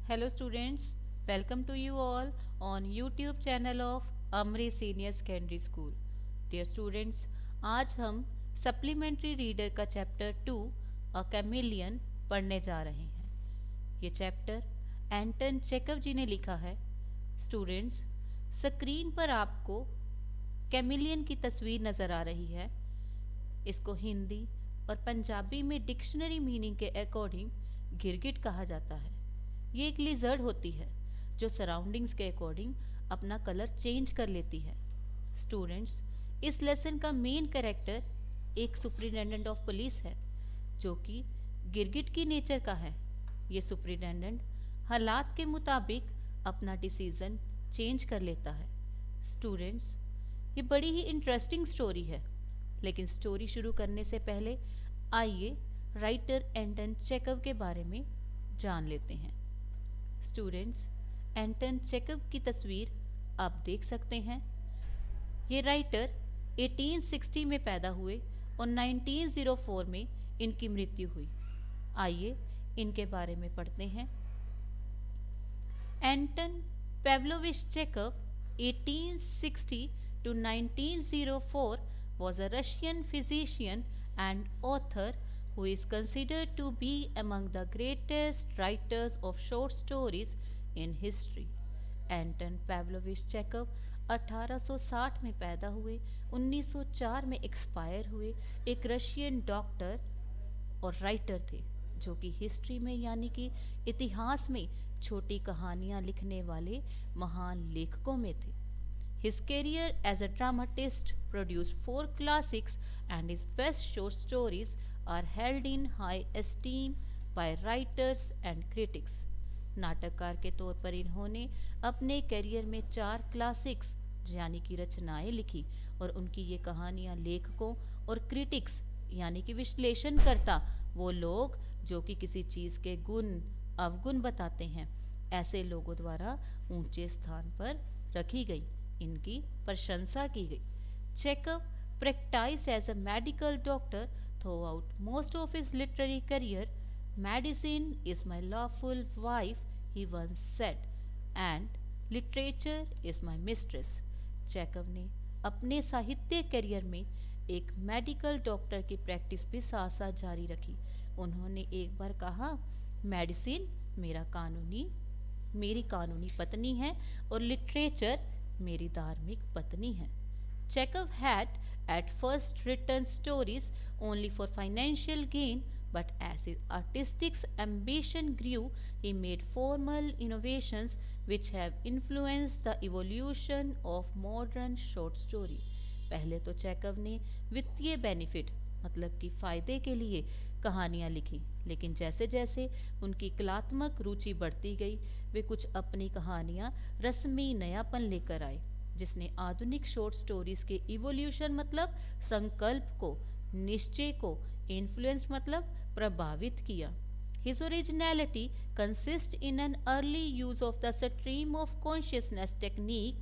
Hello students, welcome to you all on YouTube channel of Amri Senior Secondary School. Dear students, आज हम supplementary reader का chapter 2 अ chameleon पढ़ने जा रहे हैं। ये चैप्टर एंटन चेकव जी ने लिखा है। स्टूडेंट्स, स्क्रीन पर आपको कैमिलियन की तस्वीर नज़र आ रही है। इसको हिंदी और पंजाबी में डिक्शनरी मीनिंग के अकॉर्डिंग गिरगिट कहा जाता है। ये एक लिजर्ड होती है जो सराउंडिंग्स के अकॉर्डिंग अपना कलर चेंज कर लेती है। स्टूडेंट्स, इस लेसन का मेन कैरेक्टर एक सुपरिटेंडेंट ऑफ पुलिस है जो कि गिरगिट की नेचर का है। ये सुपरिटेंडेंट हालात के मुताबिक अपना डिसीजन चेंज कर लेता है। स्टूडेंट्स, ये बड़ी ही इंटरेस्टिंग स्टोरी है, लेकिन स्टोरी शुरू करने से पहले आइए राइटर एंटन चेकव के बारे में जान लेते हैं। स्टूडेंट्स, एंटन चेकव की तस्वीर आप देख सकते हैं। ये राइटर 1860 में पैदा हुए और 1904 में इनकी मृत्यु हुई। आइए इनके बारे में पढ़ते हैं। एंटन पेवलोविच चेकव 1860 to 1904 was a Russian physician and author who is considered to be among the greatest writers of short stories in history. एंटन पेवलोविच चेकव 1860 में पैदा हुए, 1904 में एक्सपायर हुए, एक रशियन डॉक्टर और राइटर थे जो कि हिस्ट्री में यानी कि इतिहास में छोटी कहानियाँ लिखने वाले महान लेखकों में थे। His career as a dramatist produced 4 classics and his best short stories are held in high esteem by writers and critics. नाटककार के तौर पर इन्होंने अपने करियर में 4 क्लासिक्स यानी कि रचनाएं लिखी और उनकी ये कहानियाँ लेखकों और क्रिटिक्स यानी कि विश्लेषणकर्ता, वो लोग जो कि किसी चीज़ के गुण अवगुण बताते हैं, ऐसे लोगों द्वारा ऊंचे स्थान पर रखी गई, इनकी प्रशंसा की गई। चेकव practiced as a medical doctor throughout most of his literary career. Medicine is my lawful wife, he once said, and literature is my mistress. चेकव ने अपने साहित्य करियर में एक मेडिकल डॉक्टर की प्रैक्टिस भी साथ साथ जारी रखी। उन्होंने एक बार कहा, मेडिसिन मेरी कानूनी पत्नी है और लिटरेचर मेरी धार्मिक पत्नी है। Chekhov had at first written stories only for financial gain, but as his artistic ambition grew, he made formal innovations which have influenced the evolution of modern short story. पहले तो चेकव ने वित्तीय बेनिफिट मतलब कि फ़ायदे के लिए कहानियाँ लिखी, लेकिन जैसे जैसे उनकी कलात्मक रुचि बढ़ती गई, वे कुछ अपनी कहानियाँ रस्मी नयापन लेकर आए, जिसने आधुनिक शॉर्ट स्टोरीज के इवोल्यूशन मतलब संकल्प को, निश्चय को, इन्फ्लुएंस मतलब प्रभावित किया। His originality consists in an early use of the stream of consciousness technique,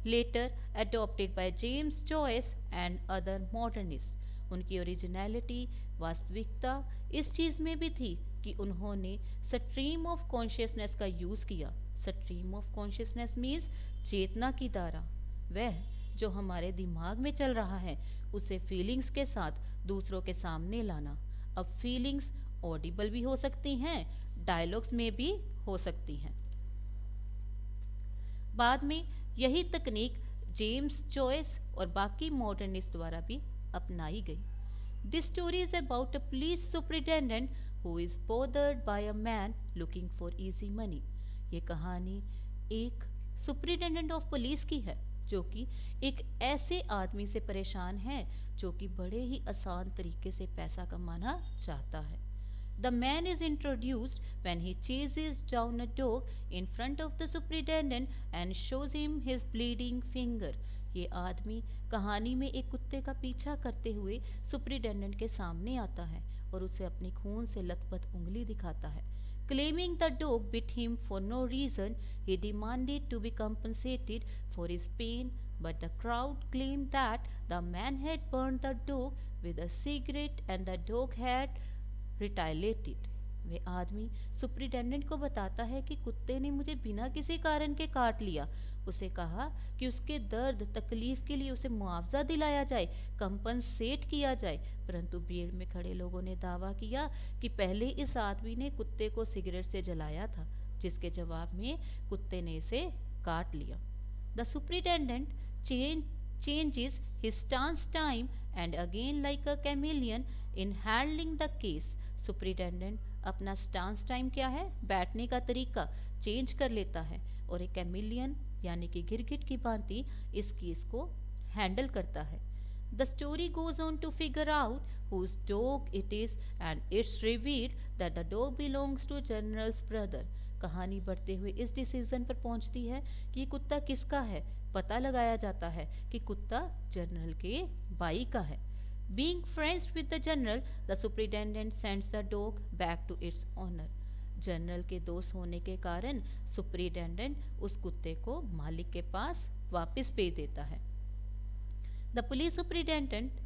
later adopted by James Joyce and other modernists. उनकी ओरिजिनलिटी, वास्तविकता इस चीज़ में भी थी कि उन्होंने स्ट्रीम ऑफ कॉन्शियसनेस का यूज़ किया। स्ट्रीम ऑफ कॉन्शियसनेस मीन्स चेतना की धारा, वह जो हमारे दिमाग में चल रहा है उसे फीलिंग्स के साथ दूसरों के सामने लाना। अब फीलिंग्स ऑडिबल भी हो सकती हैं, डायलॉग्स में भी हो सकती हैं। बाद में यही तकनीक जेम्स जॉयस और बाकी मॉडर्निस्ट द्वारा भी अपनाई गई। This story is about a police superintendent who is bothered by a man looking for easy money. ये कहानी एक सुपरिटेंडेंट ऑफ पुलिस की है जो कि एक ऐसे आदमी से परेशान है जो कि बड़े ही आसान तरीके से पैसा कमाना चाहता है। The man is introduced when he chases down a dog in front of the superintendent and shows him his bleeding finger. ये आदमी कहानी में एक कुत्ते का पीछा करते हुए सुपरिटेंडेंट के सामने आता है और उसे अपनी खून से लथपथ उंगली दिखाता है। Claiming the dog bit him for no reason, he demanded to be compensated for his pain, but the crowd claimed that the man had burned the dog with a cigarette and the dog had retaliated. वे आदमी superintendent को बताता है कि कुत्ते ने मुझे बिना किसी कारण के काट लिया। उसे कहा कि उसके दर्द तकलीफ के लिए उसे मुआवजा दिलाया जाए, कंपनसेट किया जाए। परंतु भीड़ में खड़े लोगों ने दावा किया कि पहले इस आदमी ने कुत्ते को सिगरेट से जलाया था, जिसके जवाब में कुत्ते ने इसे काट लिया। The superintendent changes his stance time and again like a chameleon in handling the case. Superintendent अपना स्टांस टाइम क्या है, बैठने का तरीका चेंज कर लेता है और एक कैमिलियन यानी कि गिरगिट की भांति इस केस को हैंडल करता है। The story goes on to figure out whose dog it is and it's revealed that the dog belongs to General's brother. कहानी बढ़ते हुए इस डिसीजन पर पहुंचती है कि ये कुत्ता किसका है। पता लगाया जाता है कि कुत्ता जनरल के भाई का है। Being friends with the general, the superintendent sends the dog back to its owner. General के दोस्त होने के कारण सुपरिटेंडेंट उस कुत्ते को मालिक के पास वापस भेज देता है। The police superintendent,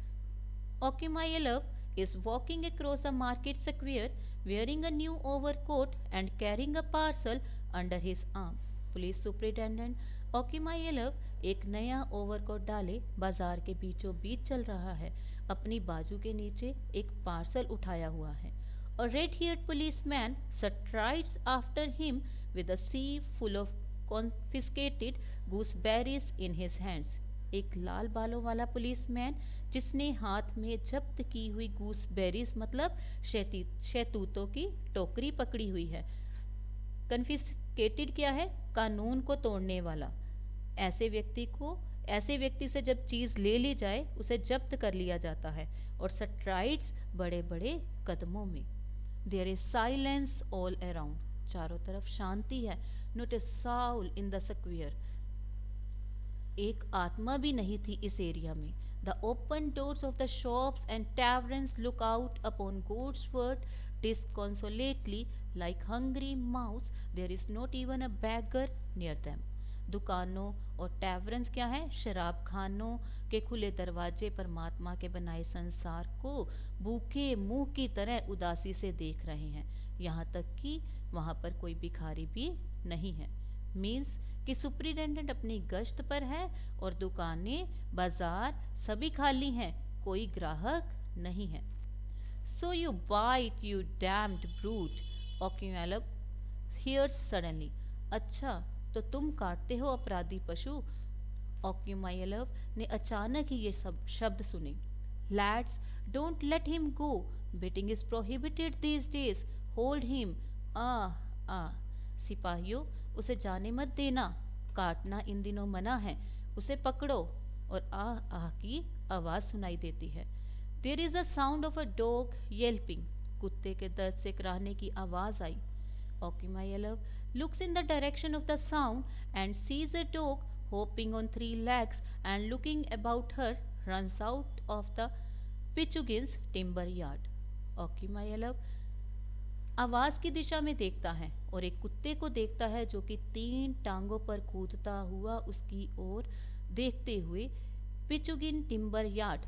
Okimayelov, is walking across a market square wearing a new overcoat and carrying a parcel under his arm. Police superintendent Ochumelov एक नया ओवरकोट डाले बाजार के बीचों बीच चल रहा है। अपनी बाजू के नीचे एक पार्सल उठाया हुआ है। A red-haired policeman strides after him with a sieve full of confiscated gooseberries in his hands. एक लाल बालों वाला पुलिसमैन जिसने हाथ में जब्त की हुई गूसबेरीज मतलब शहतूतों की टोकरी पकड़ी हुई है। कन्फिस्केटेड क्या है, कानून को तोड़ने वाला। ऐसे व्यक्ति से जब चीज ले ली जाए उसे जब्त कर लिया जाता है। और स्ट्राइड्स बड़े बड़े कदमों में। There is silence all around, चारों तरफ शांति है। Not a soul in the square, एक आत्मा भी नहीं थी इस एरिया में। The open doors of the shops and taverns look out upon Godsworth disconsolately like hungry mouths. There is not even a beggar near them. दुकानों और टैवर्न्स क्या है, शराब खानों के खुले दरवाजे परमात्मा के बनाए संसार को भूखे मुंह की तरह उदासी से देख रहे हैं। यहाँ तक कि वहाँ पर कोई भिखारी भी नहीं है। मीन्स कि सुप्रिटेंडेंट अपनी गश्त पर है और दुकानें बाजार सभी खाली हैं, कोई ग्राहक नहीं है। So you bite, you damned brute, Okyumelov hears suddenly. अच्छा, तो तुम काटते हो अपराधी पशु। Okyumelov ने अचानक ही ये सब शब्द सुने। Lads, don't let him go. Beating is prohibited these days. Hold him. सिपाहियों, उसे जाने मत देना, काटना इन दिनों मना है, उसे पकड़ो। और आह की आवाज सुनाई देती है। There is the sound of a dog yelping, कुत्ते के दर्द से कराहने की आवाज आई। Okyumelov looks in the direction of the sound and sees a dog hopping on 3 legs and looking about her runs out of the Pichugin's timber yard. Okyumelov आवाज की दिशा में देखता है और एक कुत्ते को देखता है जो कि 3 टांगों पर कूदता हुआ उसकी ओर देखते हुए पिचुगिन टिम्बर यार्ड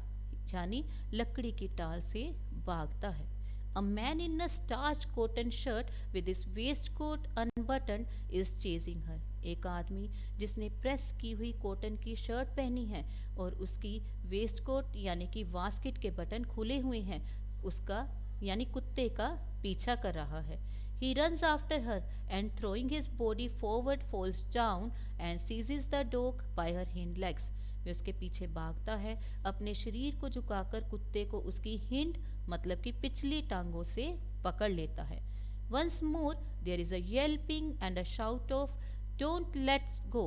यानी लकड़ी की टाल से भागता है। A man in a starched cotton shirt with his waistcoat unbuttoned is chasing her. एक आदमी जिसने प्रेस की हुई कॉटन की शर्ट पहनी है और उसकी वेस्टकोट यानी कि वास्केट के बटन खुले हुए हैं, उसका यानी कुत्ते का पीछा कर रहा है। He runs after her and throwing his body forward falls down and seizes the dog by her hind legs. वे उसके पीछे भागता है, अपने शरीर को झुकाकर कुत्ते को उसकी हिंड मतलब कि पिछली टांगों से पकड़ लेता है। Once more there is a yelping and a shout of "Don't let's go!"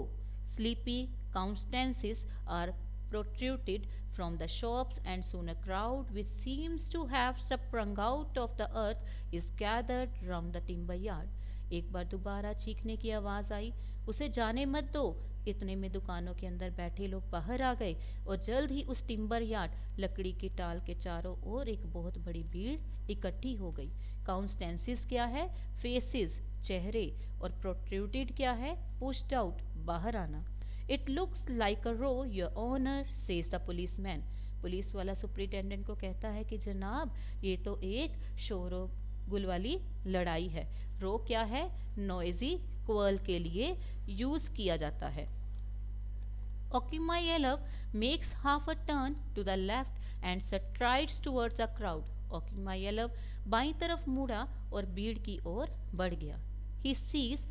Sleepy countenances are protruded from the shops and soon a crowd which seems to have sprung out of the earth is gathered round the timber yard. एक बार दोबारा चीखने की आवाज आई, उसे जाने मत दो। इतने में दुकानों के अंदर बैठे लोग बाहर आ गए और जल्द ही उस टिम्बर यार्ड लकड़ी की टाल के चारों ओर एक बहुत बड़ी भीड़ इकट्ठी हो गई। काउंस्टेंसिस क्या है, फेसेस चेहरे, और प्रोट्रूडेड क्या है, पुश्ड आउट बाहर आना। It looks like a row your honour says the policeman. Police वाला सुप्रिटेंडेंट को कहता है कि जनाब ये तो एक गुल वाली लड़ाई है। रो क्या है? नॉइजी क्वर्ल के लिए यूज किया जाता है। Okimayelov makes half a turn to the left and strides towards the crowd. Okimayelov बाईं तरफ मुड़ा और भीड़ की ओर बढ़ गया। He sees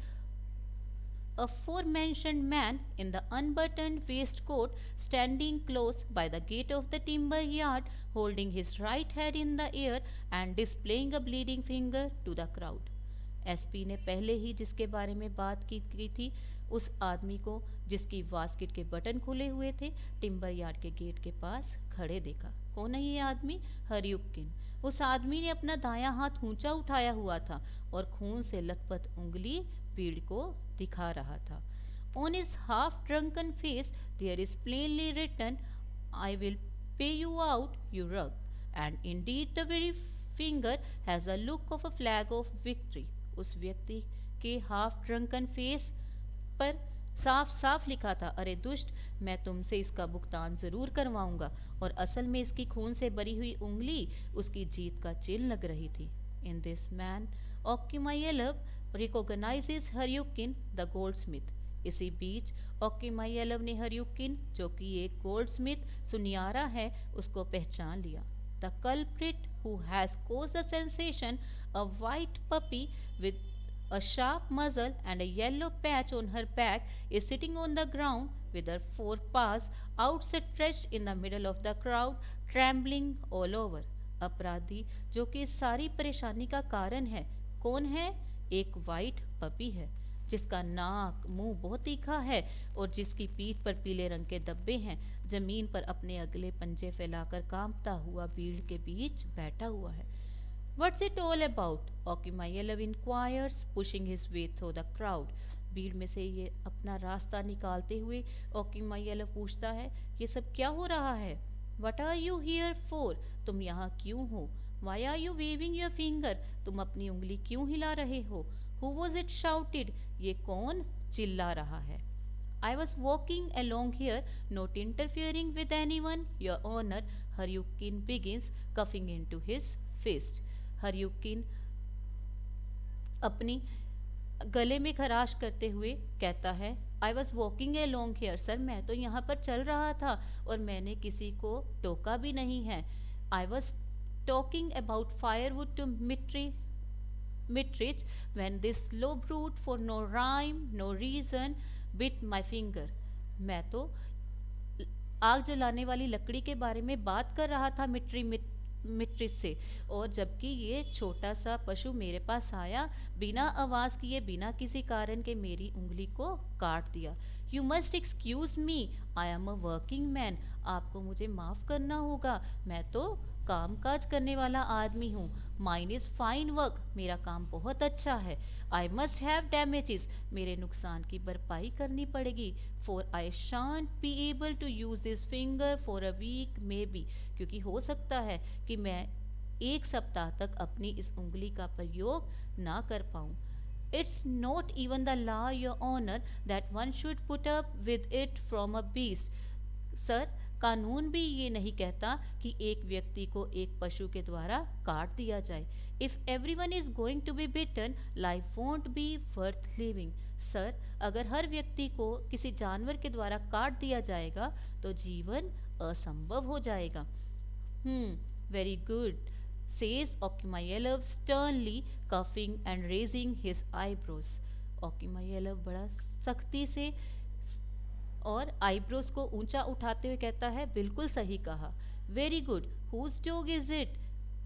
aforementioned man in the unbuttoned waistcoat standing close by the gate of the timber yard, holding his right hand in the air and displaying a bleeding finger to the crowd. SP ने पहले ही जिसके बारे में बात की थी, उस आदमी को जिसकी वास्केट के बटन खुले हुए थे, टिम्बर यार्ड के गेट के पास खड़े देखा। कौन है ये आदमी? हरयुक्किन। उस आदमी ने अपना दायां हाथ ऊंचा उठाया हुआ था और खून से लथपथ उंगली भीड़ को दिखा रहा था। On his half drunken face there is plainly written, I will pay you out you rogue, and indeed the very finger has the look of a flag of victory. उस व्यक्ति के हाफ ड्रंकन फेस पर साफ साफ लिखा था, अरे दुष्ट, मैं तुमसे इसका भुगतान जरूर करवाऊंगा। और असल में इसकी खून से भरी हुई उंगली उसकी जीत का चिन्ह लग रही थी। In this man Okimayelov recognises Hryukin the goldsmith. इसी बीच Okimayelov ने हरयुक्किन, जो कि एक गोल्ड स्मिथ सुनियारा है, उसको पहचान लिया। The culprit who has caused the sensation, a white puppy with a sharp muzzle and a yellow patch on her back, is sitting on the ground with her forepaws outstretched in the middle of the crowd, trembling all over. अपराधी जो कि इस सारी परेशानी का कारण है, कौन है? एक वाइट पपी है जिसका नाक मुंह बहुत तीखा है और जिसकी पीठ पर पीले रंग के धब्बे हैं, जमीन पर अपने अगले पंजे फैलाकर कांपता हुआ भीड़ के बीच बैठा हुआ है। What's it all about? Okimayelov inquires, pushing his way through the crowd. भीड़ में से ये अपना रास्ता निकालते हुए Okimayelov पूछता है, ये सब क्या हो रहा है? What are you here for? तुम यहाँ क्यों हो? Why are you waving your finger? तुम अपनी उंगली क्यों हिला रहे हो? Who was it shouted? ये कौन चिल्ला रहा है? I was walking along here, not interfering with anyone, Your Honor, Haryukin begins, cuffing into his fist. हरयुक्किन अपनी गले में खराश करते हुए कहता है, I was walking along here, sir मैं तो यहाँ पर चल रहा था और मैंने किसी को टोका भी नहीं है। I was talking about firewood to Mitrich when this low brute for no rhyme, no reason bit my finger. मैं तो आग जलाने वाली लकड़ी के बारे में बात कर रहा था मिट्रिस से, और जबकि ये छोटा सा पशु मेरे पास आया, बिना आवाज़ किए, बिना किसी कारण के मेरी उंगली को काट दिया। You must excuse me, I am a working man. आपको मुझे माफ़ करना होगा, मैं तो काम काज करने वाला आदमी हूँ। माइन इज़ फाइन वर्क, मेरा काम बहुत अच्छा है। आई मस्ट हैव डैमेजेस, मेरे नुकसान की भरपाई करनी पड़ेगी। For I shan't be able to use this finger for a week maybe, क्योंकि हो सकता है कि मैं एक सप्ताह तक अपनी इस उंगली का प्रयोग ना कर पाऊँ। It's not even the law your honour that one should put up with it from a beast. Sir, कानून भी ये नहीं कहता कि एक व्यक्ति को एक पशु के द्वारा काट दिया जाए। If everyone is going to be bitten, life won't be worth living. Sir, अगर हर व्यक्ति को किसी जानवर के द्वारा काट दिया जाएगा तो जीवन असंभव हो जाएगा। Very good, says Okimayelov sternly, cuffing and raising his eyebrows. Okimayelov बड़ा सख्ती से और आईब्रोज को ऊंचा उठाते हुए कहता है, बिल्कुल सही कहा। Very good, whose dog is it?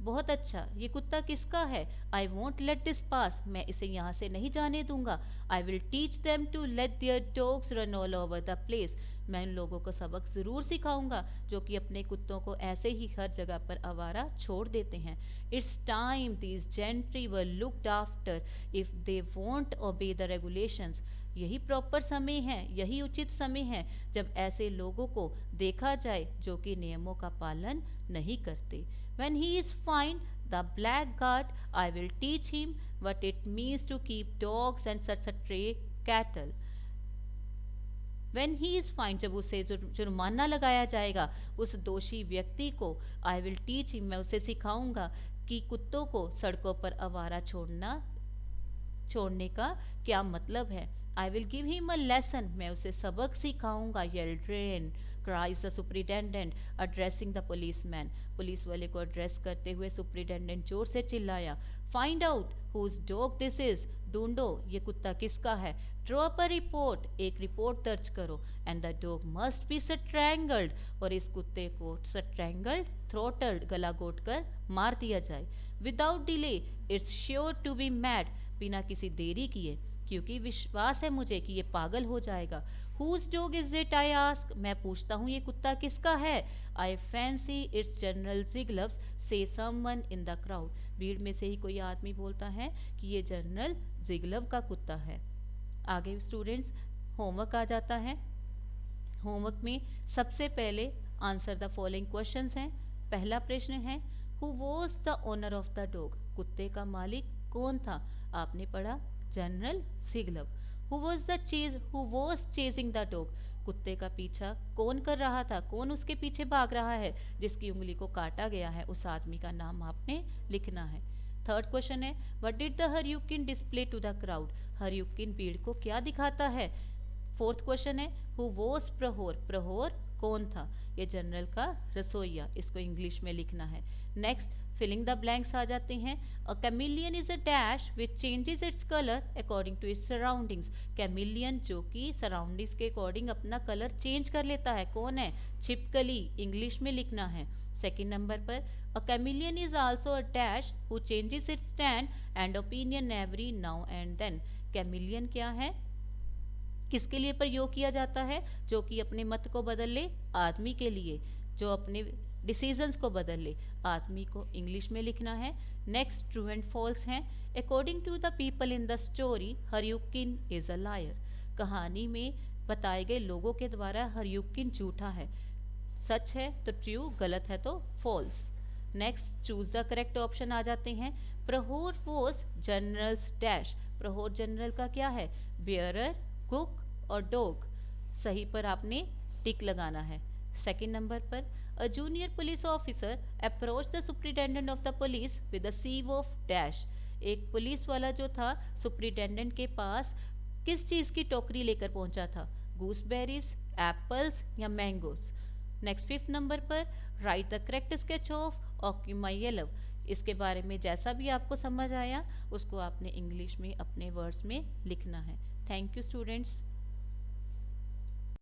बहुत अच्छा, ये कुत्ता किसका है? I won't let this pass, मैं इसे यहाँ से नहीं जाने दूंगा। I will teach them to let their dogs run all over the place, मैं उन लोगों को सबक ज़रूर सिखाऊंगा जो कि अपने कुत्तों को ऐसे ही हर जगह पर आवारा छोड़ देते हैं। It's time these gentry were looked after if they want obey the regulations. यही प्रॉपर समय है, यही उचित समय है जब ऐसे लोगों को देखा जाए जो कि नियमों का पालन नहीं करते। When he is fined, the blackguard, I will teach him what it means to keep dogs and such a stray cattle. When he is fined, जब उसे जुर्माना लगाया जाएगा उस दोषी व्यक्ति को, I will teach him, मैं उसे सिखाऊंगा कि कुत्तों को सड़कों पर आवारा छोड़ने का क्या मतलब है। I will give him a lesson, मैं उसे सबक सिखाऊंगा। Yeldyrin cries the superintendent addressing the policeman, police वाले को एड्रेस करते हुए सुप्रिटेंडेंट जोर से चिल्लाया। Find out whose dog this is, ढूंढो ये कुत्ता किसका है। ड्रॉ अप अ रिपोर्ट, एक रिपोर्ट दर्ज करो। And the dog must be strangled, और इस कुत्ते को स्ट्रैंगल्ड थ्रोटल्ड गला घोट कर मार दिया जाए। Without delay, it's sure to be mad, बिना किसी देरी किए, क्योंकि विश्वास है मुझे कि ये पागल हो जाएगा। Whose dog is it, I ask, मैं पूछता हूँ ये कुत्ता किसका है। I fancy it's general Zhigalov's, say someone in the crowd, भीड़ में से ही कोई आदमी बोलता है कि ये जनरल जिगलव का कुत्ता है। आगे स्टूडेंट्स होमवर्क आ जाता है। होमवर्क में सबसे पहले आंसर द फॉलोइंग क्वेश्चंस हैं। पहला प्रश्न है who was the owner of the dog, कुत्ते का मालिक कौन था। आपने पढ़ा general Zhigalov. Who was chasing the dog, कुत्ते का पीछा कौन कर रहा था, कौन उसके पीछे भाग रहा है, जिसकी उंगली को काटा गया है, उस आदमी का नाम आपने लिखना है। थर्ड क्वेश्चन है what did the Hryukin display to the crowd, Hryukin भीड़ को क्या दिखाता है। फोर्थ क्वेश्चन है हु वॉज प्रहोर, प्रहोर कौन था, ये जनरल का रसोइया, इसको इंग्लिश में लिखना है। नेक्स्ट फिलिंग द ब्लैंक्स आ जाते हैं। A chameleon is a dash which changes its colour according to its surroundings, chameleon जो कि सराउंडिंग्स के अकॉर्डिंग अपना कलर चेंज कर लेता है, कौन है, छिपकली, इंग्लिश में लिखना है। सेकेंड नंबर पर a chameleon is also a dash who changes its stand and opinion every now and then, chameleon क्या है, किसके लिए प्रयोग किया जाता है, जो कि अपने मत को बदल ले, आदमी के लिए, जो अपने डिसीजंस को बदल ले, आदमी को इंग्लिश में लिखना है। नेक्स्ट ट्रू एंड फॉल्स हैं। According to the people in the story हरयुकिन इज अ लायर, कहानी में बताए गए लोगों के द्वारा हरयुकिन झूठा है, सच है तो ट्रू, गलत है तो false. Next choose the correct option आ जाते हैं। प्रहोर वॉज जनरल्स डैश, प्रहोर जनरल का क्या है, बियरर, कुक और डॉग, सही पर आपने टिक लगाना है। सेकंड नंबर पर a junior police officer approach the superintendent of the police with a sieve of dash, एक पुलिस वाला जो था सुप्रिटेंडेंट के पास किस चीज़ की टोकरी लेकर पहुंचा था, गूसबेरीज, एप्पल्स या मैंगोज। नेक्स्ट फिफ्थ नंबर पर write the correct sketch of ऑक्यूमाइयलव, इसके बारे में जैसा भी आपको समझ आया उसको आपने इंग्लिश में अपने वर्ड्स में लिखना है। Thank you students.